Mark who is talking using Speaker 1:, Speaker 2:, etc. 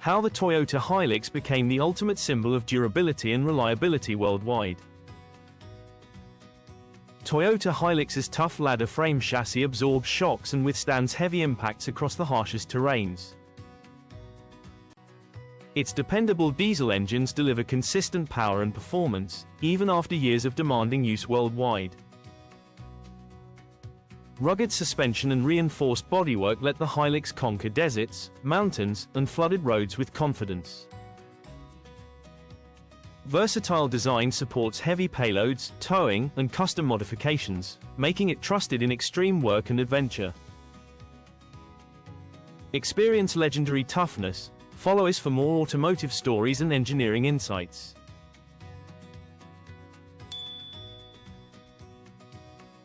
Speaker 1: How the Toyota Hilux became the ultimate symbol of durability and reliability worldwide. Toyota Hilux's tough ladder frame chassis absorbs shocks and withstands heavy impacts across the harshest terrains. Its dependable diesel engines deliver consistent power and performance, even after years of demanding use worldwide. Rugged suspension and reinforced bodywork let the Hilux conquer deserts, mountains, and flooded roads with confidence. Versatile design supports heavy payloads, towing, and custom modifications, making it trusted in extreme work and adventure. Experience legendary toughness. Follow us for more automotive stories and engineering insights.